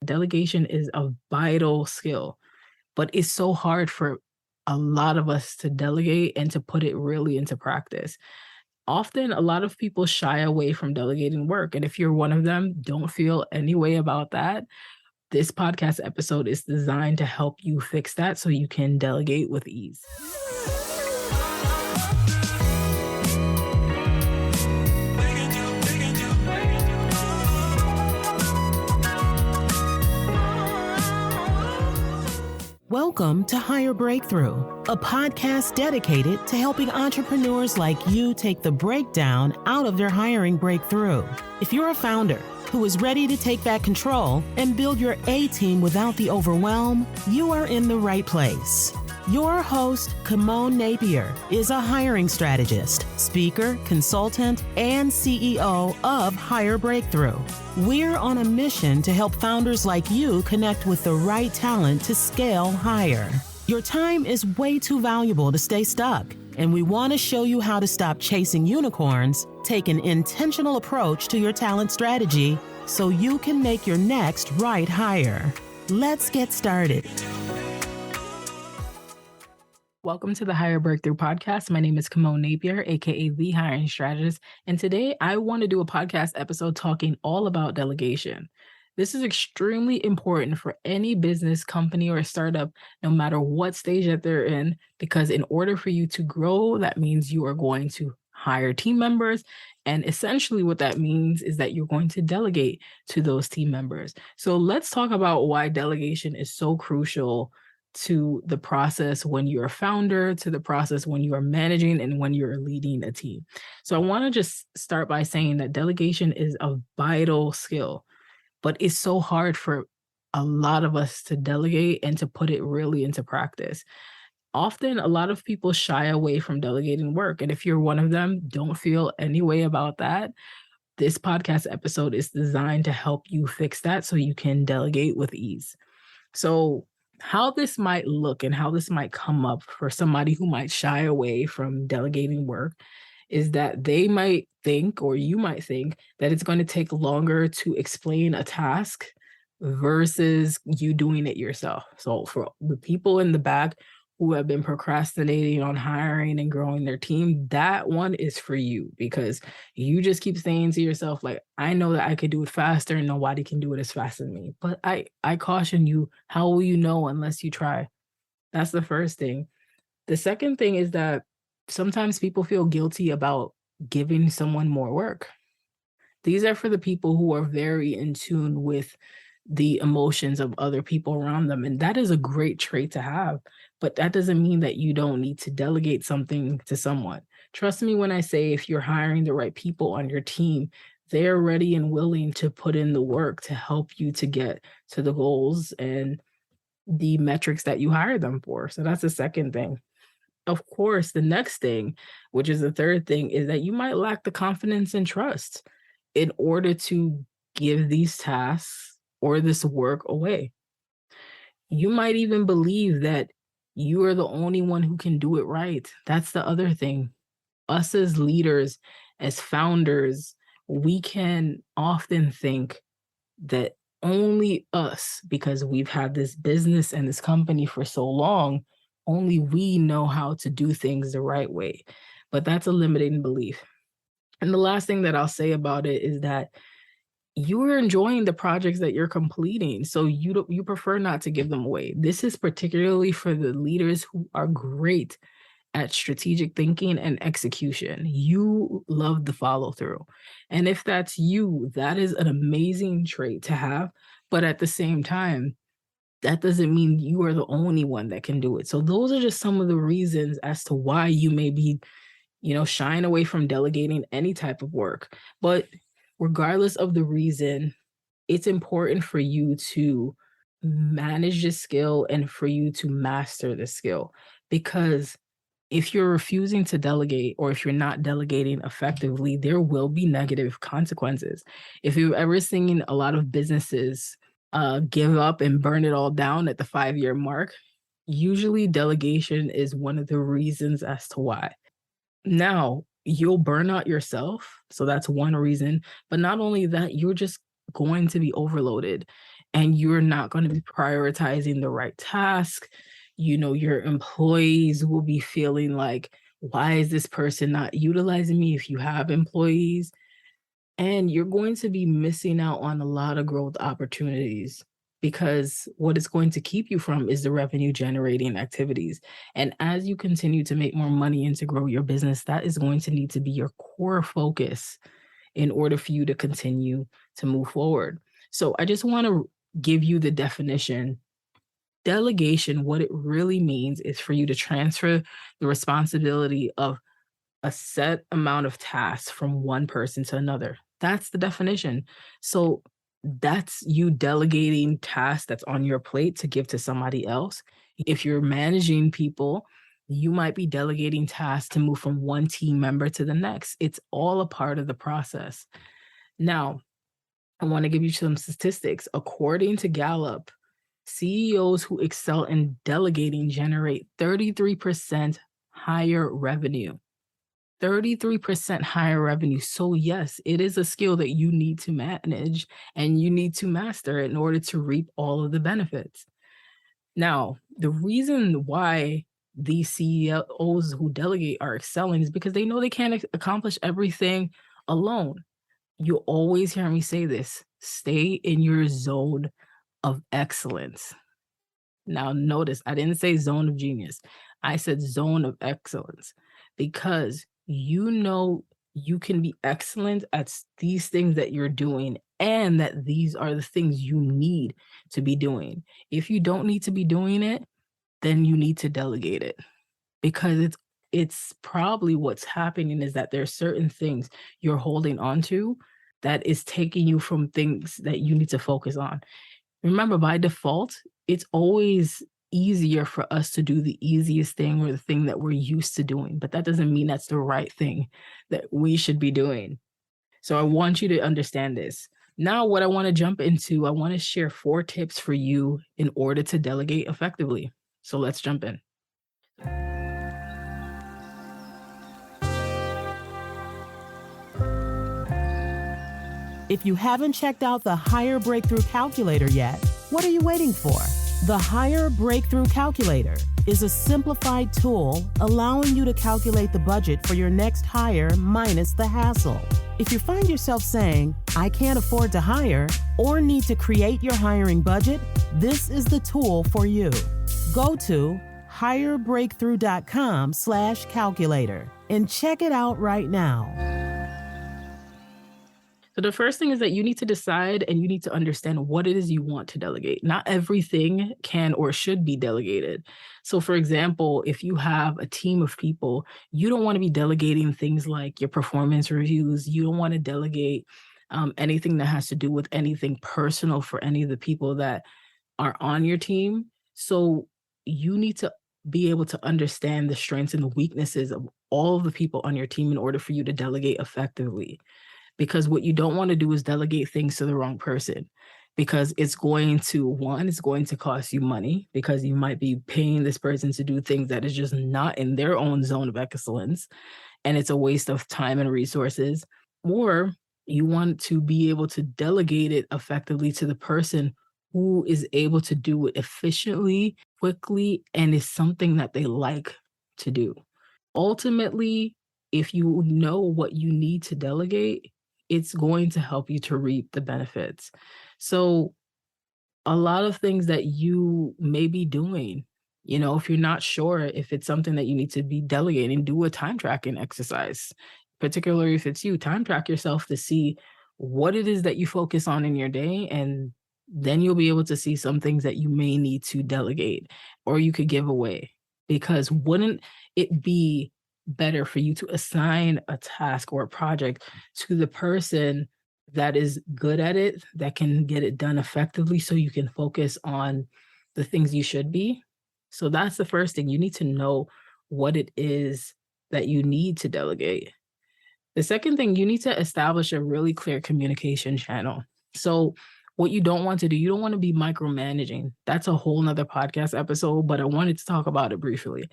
Delegation is a vital skill, but it's so hard for a lot of us to delegate and to put it really into practice. Often, a lot of people shy away from delegating work. And if you're one of them, don't feel any way about that. This podcast episode is designed to help you fix that so you can delegate with ease. Welcome to Hire Breakthrough, a podcast dedicated to helping entrepreneurs like you take the breakdown out of their hiring breakthrough. If you're a founder who is ready to take back control and build your A-team without the overwhelm, you are in the right place. Your host, Kimon Napier, is a hiring strategist, speaker, consultant, and CEO of Hire Breakthrough. We're on a mission to help founders like you connect with the right talent to scale higher. Your time is way too valuable to stay stuck, and we want to show you how to stop chasing unicorns, take an intentional approach to your talent strategy, so you can make your next right hire. Let's get started. Welcome to the Hire Breakthrough podcast. My name is Kimon Napier, aka the Hiring Strategist, and today I want to do a podcast episode talking all about delegation. This is extremely important for any business, company, or startup, no matter what stage that they're in, because in order for you to grow, that means you are going to hire team members, and essentially what that means is that you're going to delegate to those team members. So let's talk about why delegation is so crucial to the process when you're a founder, to the process when you are managing, and when you're leading a team. So I want to just start by saying that delegation is a vital skill, but it's so hard for a lot of us to delegate and to put it really into practice. Often, a lot of people shy away from delegating work. And if you're one of them, don't feel any way about that. This podcast episode is designed to help you fix that so you can delegate with ease. So how this might look and how this might come up for somebody who might shy away from delegating work is that they might think, or you might think, that it's going to take longer to explain a task versus you doing it yourself. So for the people in the back who have been procrastinating on hiring and growing their team, that one is for you, because you just keep saying to yourself, like, I know that I could do it faster and nobody can do it as fast as me. But I caution you, how will you know unless you try? That's the first thing. The second thing is that sometimes people feel guilty about giving someone more work. These are for the people who are very in tune with the emotions of other people around them. And that is a great trait to have, but that doesn't mean that you don't need to delegate something to someone. Trust me when I say, if you're hiring the right people on your team, they're ready and willing to put in the work to help you to get to the goals and the metrics that you hire them for. So that's the second thing. Of course, the next thing, which is the third thing, is that you might lack the confidence and trust in order to give these tasks or this work away. You might even believe that you are the only one who can do it right. That's the other thing. Us as leaders, as founders, we can often think that only us, because we've had this business and this company for so long, only we know how to do things the right way. But that's a limiting belief. And the last thing that I'll say about it is that you are enjoying the projects that you're completing, so you prefer not to give them away. This is particularly for the leaders who are great at strategic thinking and execution. You love the follow through. And if that's you, that is an amazing trait to have. But at the same time, that doesn't mean you are the only one that can do it. So those are just some of the reasons as to why you may be, shying away from delegating any type of work. But regardless of the reason, it's important for you to manage this skill and for you to master the skill. Because if you're refusing to delegate, or if you're not delegating effectively, there will be negative consequences. If you've ever seen a lot of businesses give up and burn it all down at the 5-year mark, usually delegation is one of the reasons as to why. Now, you'll burn out yourself. So that's one reason. But not only that, you're just going to be overloaded. and you're not going to be prioritizing the right task. Your employees will be feeling like, why is this person not utilizing me if you have employees? And you're going to be missing out on a lot of growth opportunities, because what it's going to keep you from is the revenue generating activities. And as you continue to make more money and to grow your business, that is going to need to be your core focus in order for you to continue to move forward. So I just want to give you the definition. Delegation, what it really means is for you to transfer the responsibility of a set amount of tasks from one person to another. That's the definition. So that's you delegating tasks that's on your plate to give to somebody else. If you're managing people, you might be delegating tasks to move from one team member to the next. It's all a part of the process. Now, I want to give you some statistics. According to Gallup, CEOs who excel in delegating generate 33% higher revenue. 33% higher revenue. So yes, it is a skill that you need to manage and you need to master in order to reap all of the benefits. Now, the reason why these CEOs who delegate are excelling is because they know they can't accomplish everything alone. You always hear me say this: stay in your zone of excellence. Now, notice I didn't say zone of genius. I said zone of excellence, because you can be excellent at these things that you're doing, and that these are the things you need to be doing. If you don't need to be doing it, then you need to delegate it, because it's probably what's happening is that there's certain things you're holding on to that is taking you from things that you need to focus on. Remember, by default, it's always easier for us to do the easiest thing or the thing that we're used to doing, but that doesn't mean that's the right thing that we should be doing. So I want you to understand this. Now, what I want to jump into, I want to share 4 tips for you in order to delegate effectively. So let's jump in. If you haven't checked out the Hire Breakthrough Calculator yet, what are you waiting for? The Hire Breakthrough Calculator is a simplified tool allowing you to calculate the budget for your next hire minus the hassle. If you find yourself saying, I can't afford to hire, or need to create your hiring budget, this is the tool for you. Go to hirebreakthrough.com/calculator and check it out right now. So the first thing is that you need to decide and you need to understand what it is you want to delegate. Not everything can or should be delegated. So for example, if you have a team of people, you don't want to be delegating things like your performance reviews. You don't want to delegate anything that has to do with anything personal for any of the people that are on your team. So you need to be able to understand the strengths and the weaknesses of all of the people on your team in order for you to delegate effectively. Because what you don't want to do is delegate things to the wrong person, because it's going to cost you money, because you might be paying this person to do things that is just not in their own zone of excellence. And it's a waste of time and resources. Or you want to be able to delegate it effectively to the person who is able to do it efficiently, quickly, and is something that they like to do. Ultimately, if you know what you need to delegate, it's going to help you to reap the benefits. So a lot of things that you may be doing, if you're not sure if it's something that you need to be delegating, do a time tracking exercise. Particularly if it's you, time track yourself to see what it is that you focus on in your day, and then you'll be able to see some things that you may need to delegate or you could give away. Because wouldn't it be better for you to assign a task or a project to the person that is good at it, that can get it done effectively, so you can focus on the things you should be? So that's the first thing. You need to know what it is that you need to delegate. The second thing, you need to establish a really clear communication channel. So what you don't want to do, you don't want to be micromanaging. That's a whole nother podcast episode, but I wanted to talk about it briefly.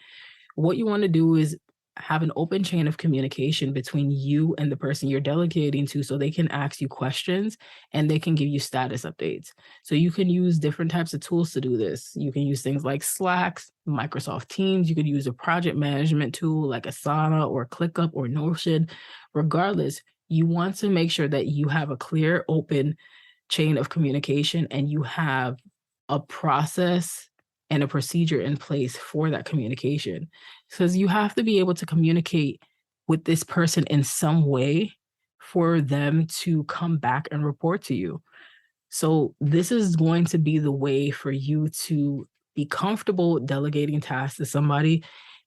What you want to do is have an open chain of communication between you and the person you're delegating to, so they can ask you questions and they can give you status updates. So you can use different types of tools to do this. You can use things like Slack, Microsoft Teams. You could use a project management tool like Asana or ClickUp or Notion. Regardless, you want to make sure that you have a clear, open chain of communication and you have a process and a procedure in place for that communication. Because you have to be able to communicate with this person in some way for them to come back and report to you. So this is going to be the way for you to be comfortable delegating tasks to somebody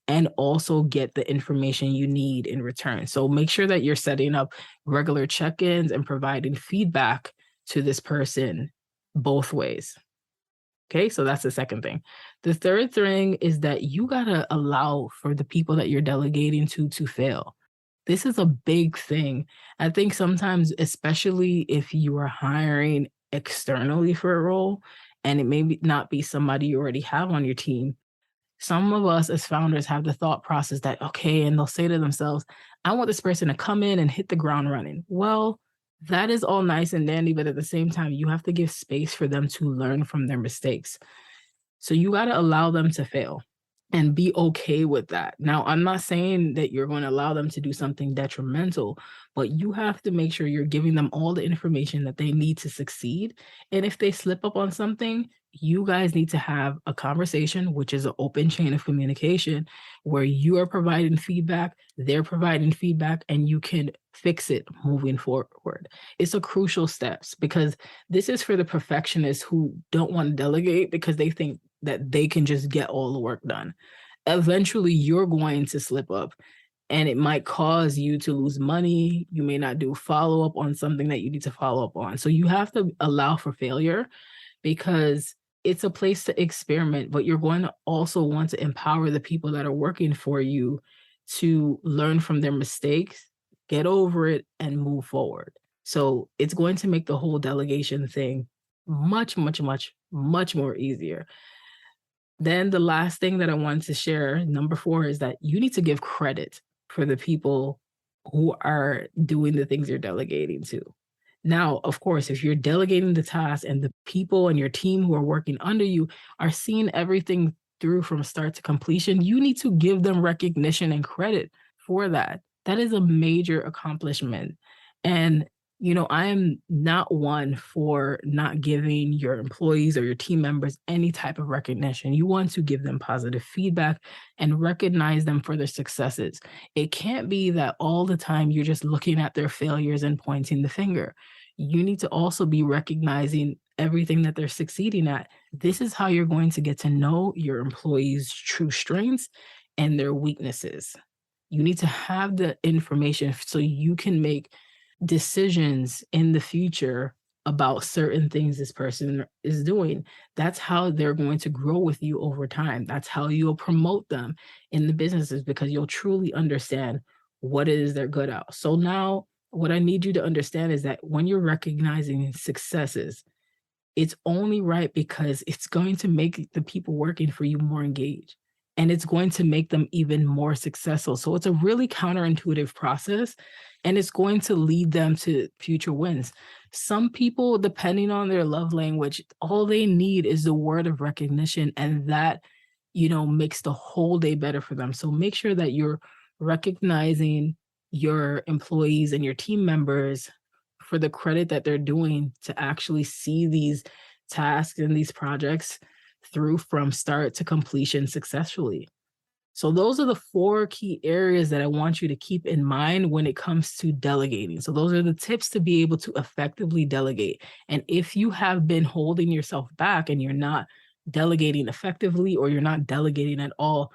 and also get the information you need in return. So make sure that you're setting up regular check-ins and providing feedback to this person both ways. Okay, so that's the second thing. The third thing is that you gotta allow for the people that you're delegating to fail. This is a big thing. I think sometimes, especially if you are hiring externally for a role and it may not be somebody you already have on your team, some of us as founders have the thought process that, okay, and they'll say to themselves, I want this person to come in and hit the ground running. Well, that is all nice and dandy, but at the same time, you have to give space for them to learn from their mistakes. So you got to allow them to fail and be okay with that. Now, I'm not saying that you're going to allow them to do something detrimental, but you have to make sure you're giving them all the information that they need to succeed. And if they slip up on something, you guys need to have a conversation, which is an open chain of communication, where you are providing feedback, they're providing feedback, and you can fix it moving forward. It's a crucial steps because this is for the perfectionists who don't want to delegate because they think that they can just get all the work done. Eventually, you're going to slip up and it might cause you to lose money. You may not do follow up on something that you need to follow up on. So you have to allow for failure because it's a place to experiment, but you're going to also want to empower the people that are working for you to learn from their mistakes, get over it, and move forward. So it's going to make the whole delegation thing much, much, much, much more easier. Then the last thing that I wanted to share, number 4, is that you need to give credit for the people who are doing the things you're delegating to. Now, of course, if you're delegating the task and the people and your team who are working under you are seeing everything through from start to completion, you need to give them recognition and credit for that. That is a major accomplishment. And I am not one for not giving your employees or your team members any type of recognition. You want to give them positive feedback and recognize them for their successes. It can't be that all the time you're just looking at their failures and pointing the finger. You need to also be recognizing everything that they're succeeding at. This is how you're going to get to know your employees' true strengths and their weaknesses. You need to have the information so you can make decisions in the future about certain things this person is doing. That's how they're going to grow with you over time. That's how you'll promote them in the businesses because you'll truly understand what it is they're good at. So now what I need you to understand is that when you're recognizing successes, it's only right because it's going to make the people working for you more engaged and it's going to make them even more successful. So it's a really counterintuitive process and it's going to lead them to future wins. Some people, depending on their love language, all they need is the word of recognition and that, makes the whole day better for them. So make sure that you're recognizing your employees and your team members for the credit that they're doing to actually see these tasks and these projects through from start to completion successfully. So those are the 4 key areas that I want you to keep in mind when it comes to delegating. So those are the tips to be able to effectively delegate. And if you have been holding yourself back and you're not delegating effectively or you're not delegating at all,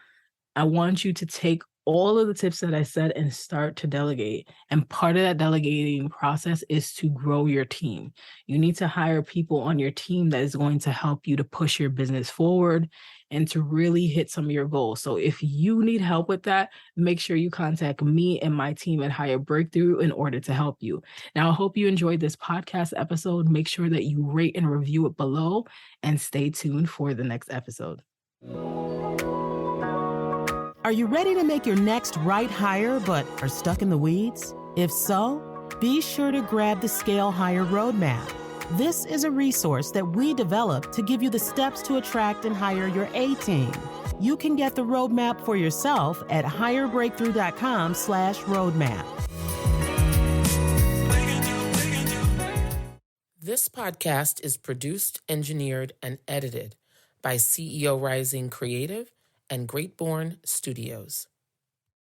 I want you to take all of the tips that I said and start to delegate. And part of that delegating process is to grow your team. You need to hire people on your team that is going to help you to push your business forward and to really hit some of your goals. So if you need help with that, make sure you contact me and my team at Hire Breakthrough in order to help you. Now, I hope you enjoyed this podcast episode. Make sure that you rate and review it below and stay tuned for the next episode. Are you ready to make your next right hire but are stuck in the weeds? If so, be sure to grab the Scale Hire Roadmap. This is a resource that we developed to give you the steps to attract and hire your A-team. You can get the roadmap for yourself at hirebreakthrough.com/roadmap. This podcast is produced, engineered, and edited by CEO Rising Creative and Greatborn Studios.